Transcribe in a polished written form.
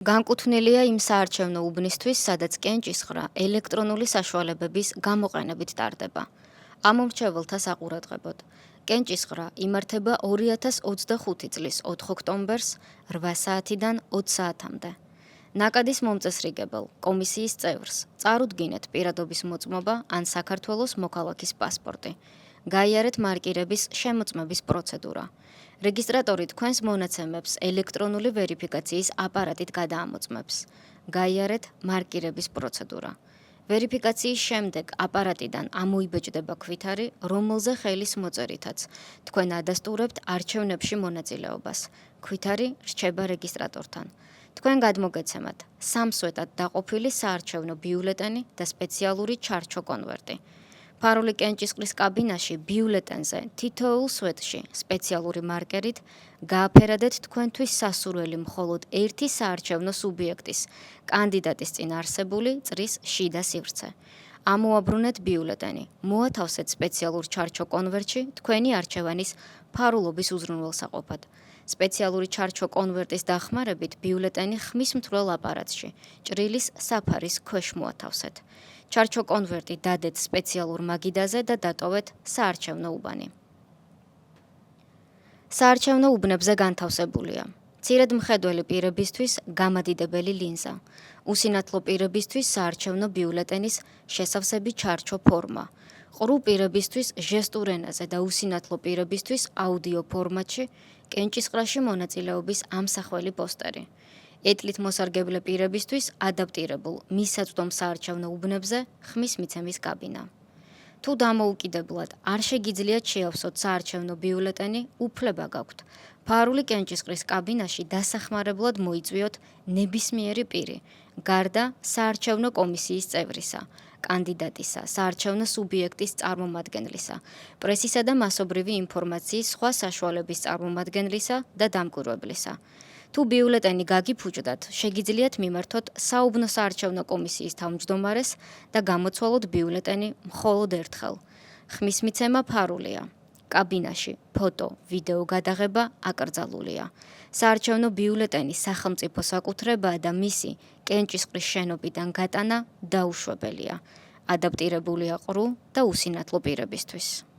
განკუთვნილია იმ საარჩევნო უბნისთვის, სადაც კენჭისყრა ელექტრონული საშუალებების გამოყენებით ტარდება. ამომრჩეველთა საყურადღებოდ. კენჭისყრა იმართება 2025 წლის 4 ოქტომბერს 8 საათიდან 20 საათამდე. ნაკადის მომწესრიგებელ კომისიის წევრს წარუდგინეთ პირადობის მოწმობა ან საქართველოს მოქალაქის პასპორტი. გაიარეთ მარკირების შემოწმების პროცედურა. რეგისტრატორი თქვენს მონაცემებს ელექტრონული ვერიფიკაციის აპარატით გადაამოწმებს. გაიარეთ მარკირების პროცედურა. ვერიფიკაციის შემდეგ აპარატიდან ამოიბეჭდება ქვითარი, რომელზე ხელის მოწერითაც თქვენ ადასტურებთ არჩევნებში მონაწილეობას. ქვითარი რჩება რეგისტრატორთან. თქვენ გადმოგეცემათ სამსვეტად დაყოფილი საარჩევნო ბიულეტენი და სპეციალური ჩარჩო კონვერტი. ფარული კენჭისყრის კაბინაში ბიულეტენზე თითოეულ სვეტში სპეციალური მარკერით გააფერადეთ თქვენთვის სასურველი მხოლოდ ერთი საარჩევნო სუბიექტის, კანდიდატის წინ არსებული წრის შიდა სივრცე. ამოაბრუნეთ ბიულეტენი, მოათავსეთ სპეციალურ ჩარჩო კონვერტში თქვენი არჩევანის ფარულობის უზრუნველსაყოფად. სპეციალური ჩარჩო კონვერტის დახმარებით ბიულეტენი ხმის მთვრელ აპარატში, ჭრილის საფარის ქვეშ მოათავსეთ. ჩარჩო კონვერტი დადეთ სპეციალურ მაგიდაზე და დატოვეთ საარჩევნო უბანი. საარჩევნო უბნებზე განთავსებულია მცირედ მხედველი პირებისთვის გამადიდებელი ლინზა, უსინათლო პირებისთვის საარჩევნო ბიულეტენის შესავსები ჩარჩო ფორმა, ყრუ პირებისთვის ჟესტურ ენაზე და უსინათლო პირებისთვის აუდიო ფორმატში კენჭისყრაში მონაწილეობის ამსახველი პოსტერი. ეტლით მოსარგებლე პირებისთვის ადაპტირებულ მისაწვდომ საარჩევნო უბნებზე ხმის მიცემის კაბინა. თუ დამოუკიდებლად არ შეგიძლიათ შეავსოთ საარჩევნო ბიულეტენი, უფლება გაქვთ ფარული კენჭისყრის კაბინაში დასახმარებლად მოიწვიოთ ნებისმიერი პირი, გარდა საარჩევნო კომისიის წევრისა, კანდიდატისა, საარჩევნო სუბიექტის წარმომადგენლისა, პრესისა და მასობრივი ინფორმაციის სხვა საშუალების წარმომადგენლისა და დამკვირვებლისა. თუ ბიულეტენი გაგიფუჭდათ, შეგიძლიათ მიმართოთ საუბნო საარჩევნო კომისიის თავმჯდომარეს და გამოცვალოთ ბიულეტენი მხოლოდ ერთხელ. ხმის მიცემა ფარულია. კაბინაში ფოტო, ვიდეო გადაღება აკრძალულია. საარჩევნო ბიულეტენი სახელმწიფო საკუთრებაა და მისი კენჭისყრის შენობიდან გატანა დაუშვებელია. ადაპტირებულია ყრუ და უსინათლო პირებისთვის.